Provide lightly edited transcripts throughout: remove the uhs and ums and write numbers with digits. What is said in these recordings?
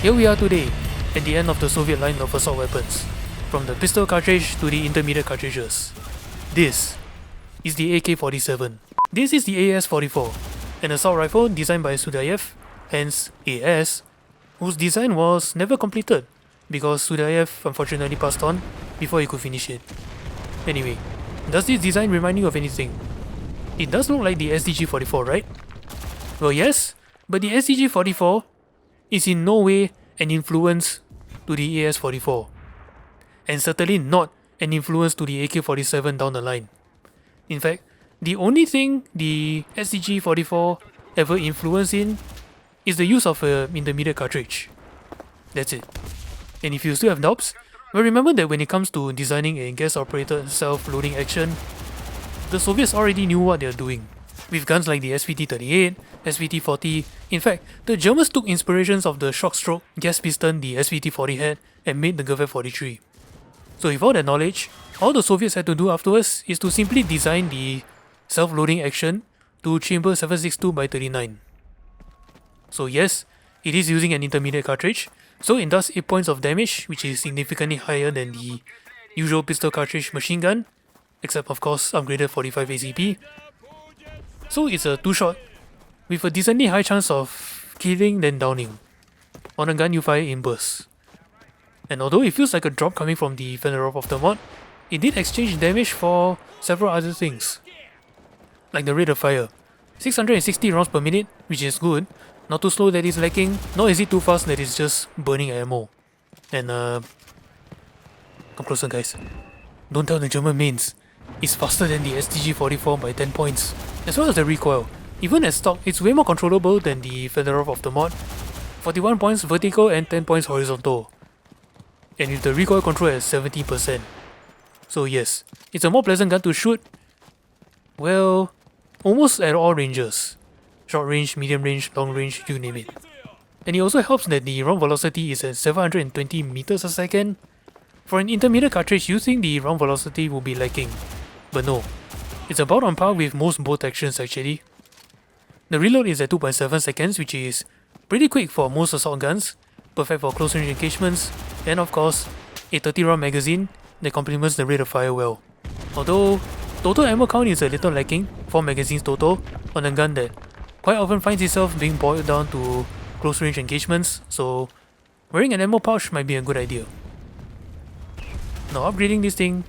Here we are today, at the end of the Soviet line of assault weapons, from the pistol cartridge to the intermediate cartridges. This is the AK-47. This is the AS-44, an assault rifle designed by Sudayev, hence AS, whose design was never completed because Sudayev unfortunately passed on before he could finish it. Anyway, does this design remind you of anything? It does look like the SDG-44, right? Well, yes, but the SDG-44 is in no way an influence to the AS-44, and certainly not an influence to the AK-47 down the line. In fact, the only thing the SDG-44 ever influenced in is the use of an intermediate cartridge. That's it. And if you still have doubts, well, remember that when it comes to designing a gas-operated self-loading action, the Soviets already knew what they were doing. With guns like the SVT-38, SVT-40, in fact, the Germans took inspirations of the shock-stroke gas piston the SVT-40 had and made the Gewehr-43. So with all that knowledge, all the Soviets had to do afterwards is to simply design the self-loading action to chamber 7.62x39. So yes, it is using an intermediate cartridge, so it does 8 points of damage, which is significantly higher than the usual pistol cartridge machine gun, except of course upgraded 45 ACP. So it's a 2-shot, with a decently high chance of killing then downing, on a gun you fire in bursts. And although it feels like a drop coming from the Fedorov of the mod, it did exchange damage for several other things, like the rate of fire, 660 rounds per minute, which is good, not too slow that it's lacking, nor is it too fast that it's just burning ammo. And come closer guys, don't tell the German mains, it's faster than the SDG-44 by 10 points, as well as the recoil. Even at stock, it's way more controllable than the Fedorov of the mod, 41 points vertical and 10 points horizontal, and with the recoil control at 70%. So yes, it's a more pleasant gun to shoot, well, almost at all ranges. Short range, medium range, long range, you name it. And it also helps that the round velocity is at 720 meters a second. For an intermediate cartridge, you think the round velocity will be lacking, but no, it's about on par with most bolt actions actually. The reload is at 2.7 seconds, which is pretty quick for most assault guns, perfect for close range engagements, and of course, a 30 round magazine that complements the rate of fire well. Although, total ammo count is a little lacking, 4 magazines total, on a gun that quite often finds itself being boiled down to close range engagements, so wearing an ammo pouch might be a good idea. Now upgrading this thing,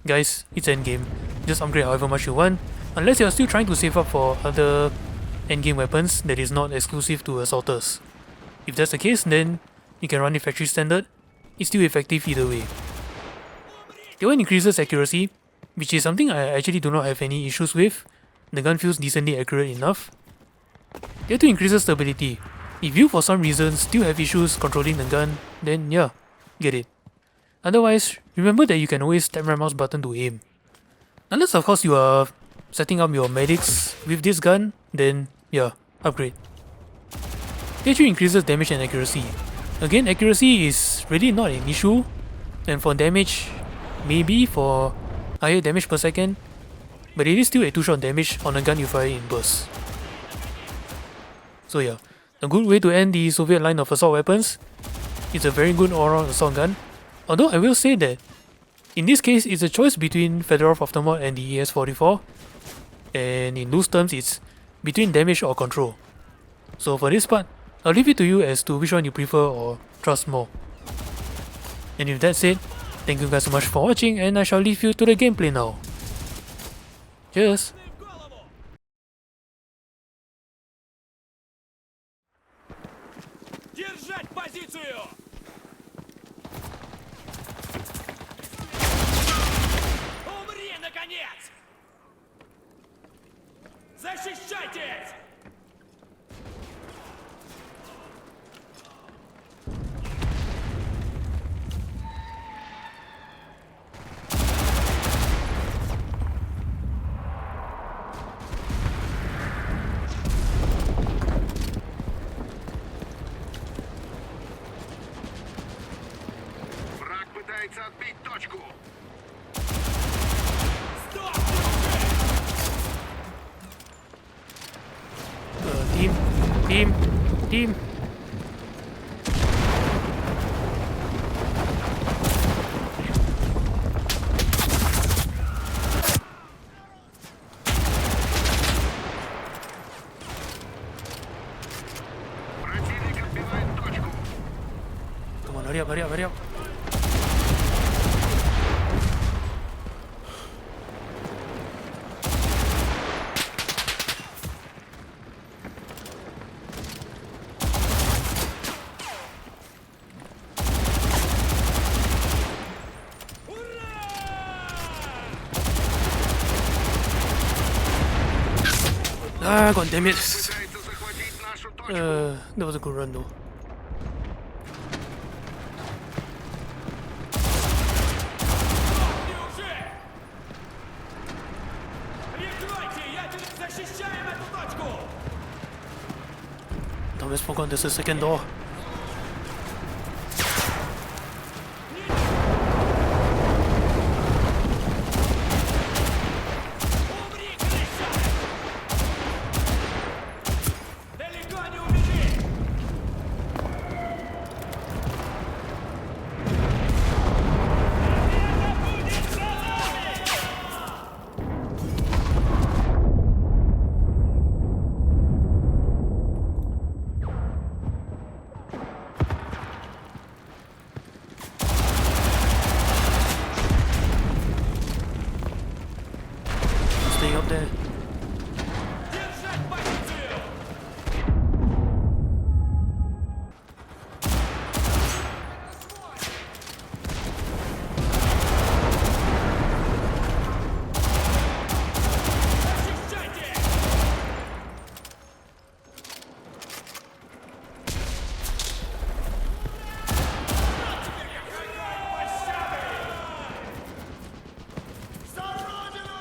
guys, it's endgame. Just upgrade however much you want, unless you're still trying to save up for other endgame weapons that is not exclusive to assaulters. If that's the case, then you can run it factory standard, it's still effective either way. The one increases accuracy, which is something I actually do not have any issues with. The gun feels decently accurate enough. The other increases stability. If you for some reason still have issues controlling the gun, then yeah, get it. Otherwise, remember that you can always tap right mouse button to aim. Unless of course you are setting up your medics with this gun, then yeah, upgrade. Tier 3 increases damage and accuracy. Again, accuracy is really not an issue, and for damage, maybe for higher damage per second, but it is still a 2-shot damage on a gun you fire in bursts. So yeah, a good way to end the Soviet line of assault weapons. It's a very good all-round assault gun, although I will say that in this case it's a choice between Fedorov of the mod and the AS-44, and in loose terms it's between damage or control. So for this part, I'll leave it to you as to which one you prefer or trust more. And with that said, thank you guys so much for watching, and I shall leave you to the gameplay now. Cheers! Держать позицию! Умри, наконец! Защищайтесь! Пытается отбить точку. Стоп! Team. hurry up, hurry up. Ah, god damn it. That was a good run though. Неужели? Прикройте! Защищаем эту точку! Don't miss Pokemon, there's a second door. Умри, крыса! Далеко не убежи! Это будет за нами! Staying up there. Держать позицию! Защищайте! За Родину!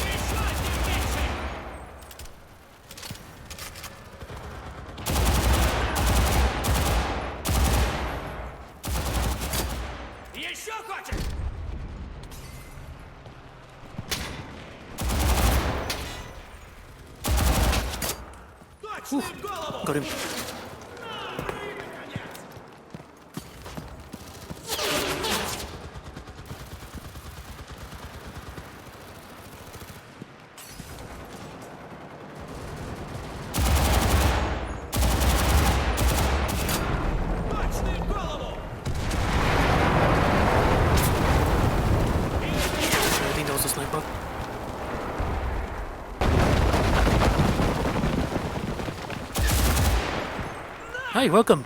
Решайте вместе! Еще хочешь? Точно в голову! Got him. Точно в голову! I think that was a sniper. Hi, welcome.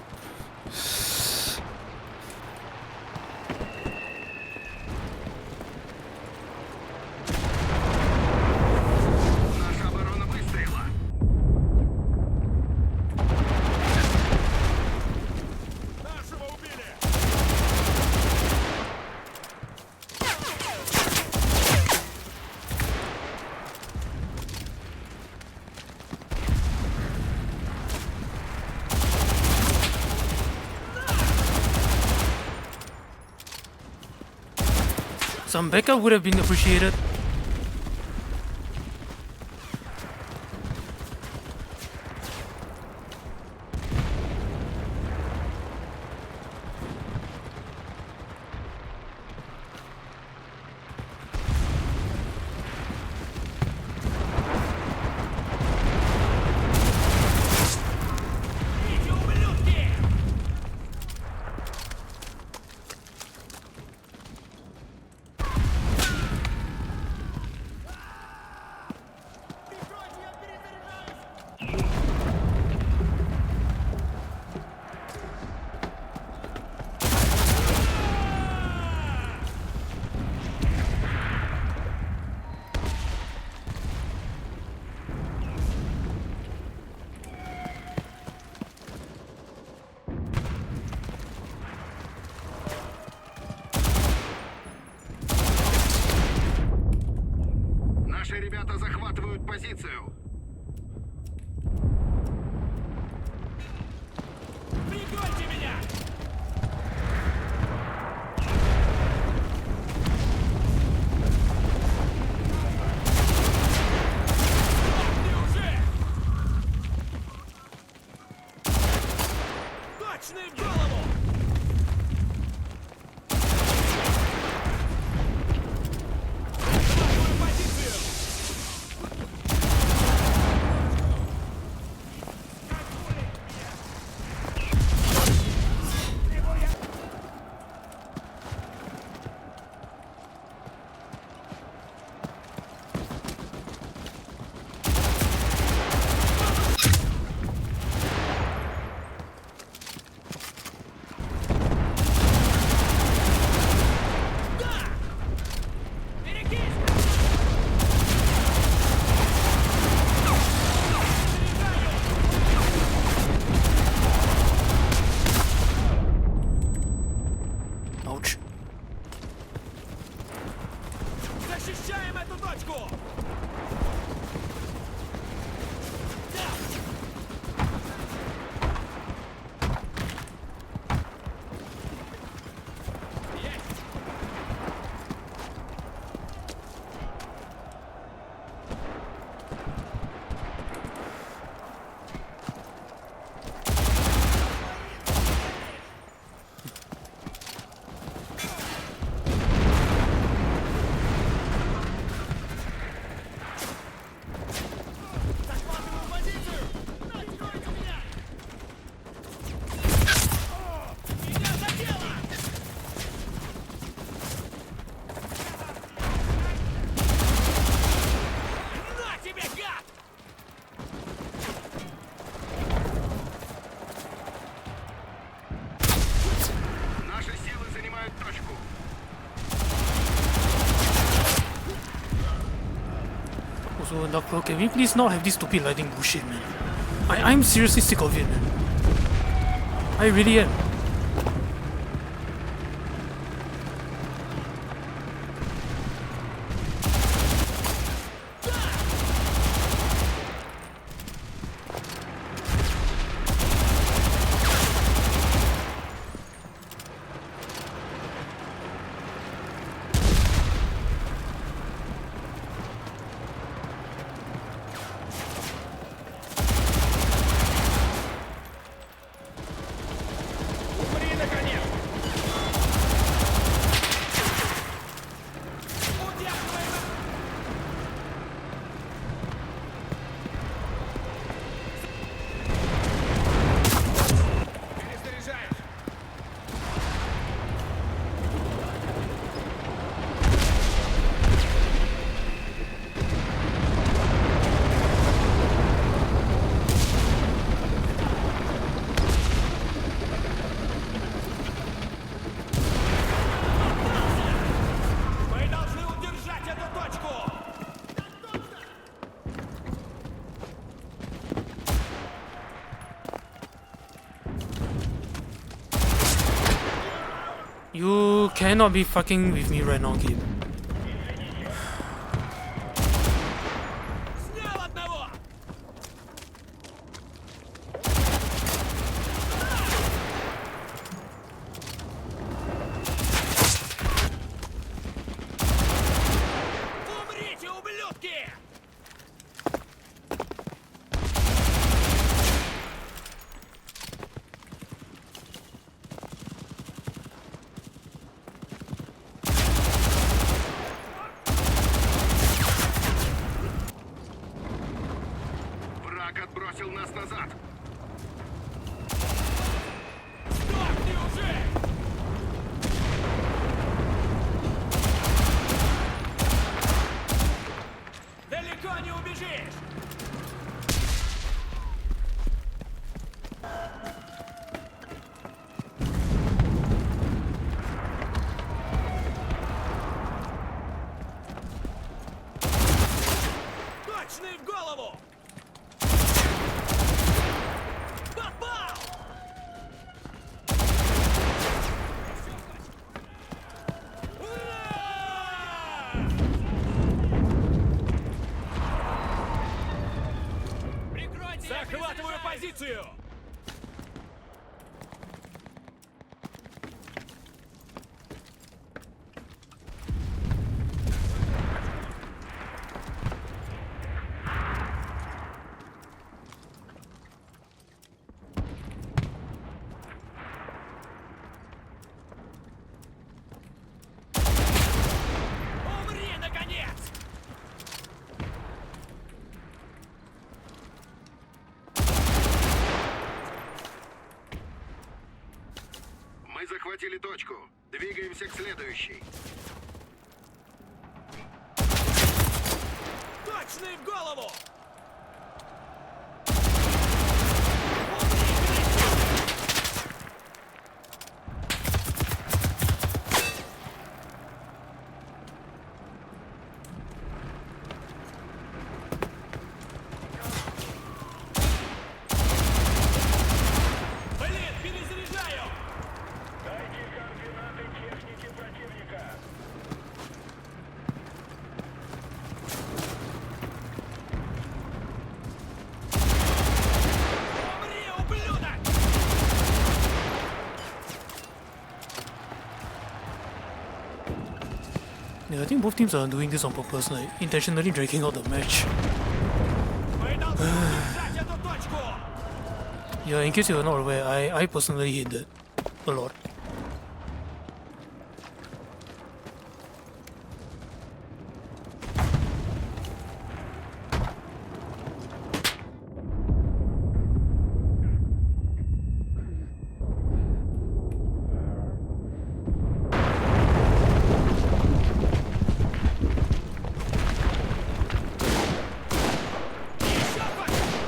Наша оборона выстроила. Нашего убили! Some backup would have been appreciated. Эти ублюдки! Прикройте, я перезаряжаюсь! Наши ребята захватывают позицию. Прикройте меня! Неужели? Точно в голову! Захватываю позицию! Ouch. Защищаем эту точку! Захватываю позицию! Накройте меня! Меня задело! На тебе, гад! Наши силы занимают точку. Also, Doctor, can we please not have this stupid lighting bullshit, man? I'm seriously sick of it, man. I really am. Умри, наконец! Удерживаем! Перезаряжаешь! Мы должны удержать эту точку! You cannot be fucking with me right now, game. Снял одного! Умрите, ублюдки! Враг отбросил нас назад. Сдохни уже! Далеко не убежишь! Точный в голову! Попал! Ура! Прикройте! Захватываю позицию! Умри, наконец! Мы захватили точку. Двигаемся к следующей. Точный в голову! Блин, перезаряжаю! Дайте координаты Yeah, I think both teams are doing this on purpose, like intentionally dragging out the match. Мы должны удержать эту точку! Yeah, in case you're not aware, I personally hate that a lot. Еще пошли!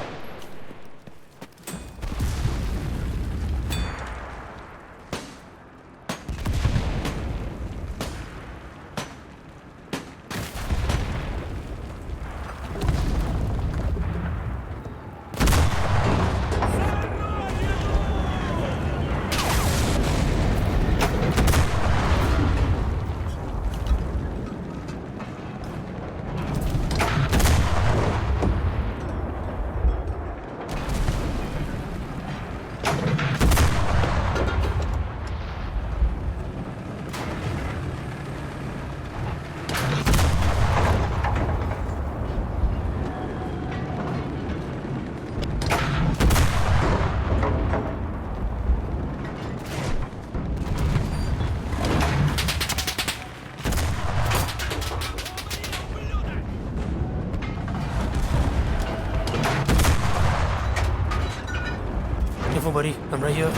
Careful, buddy. I'm right here.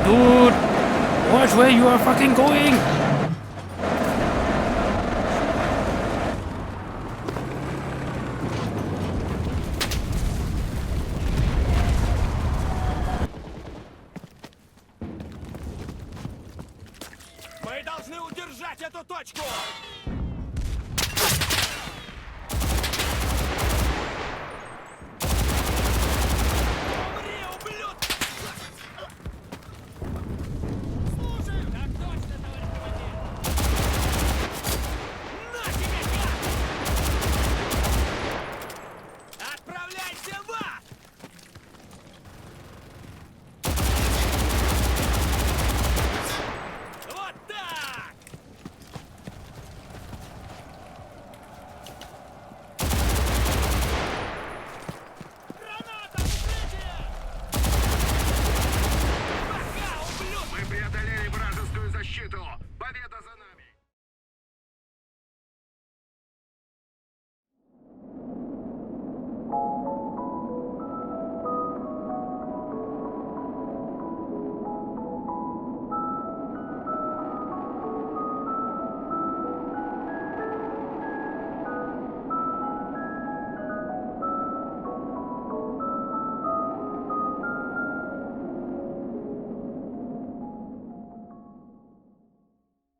Dude! Watch where you are fucking going! Мы должны удержать эту точку!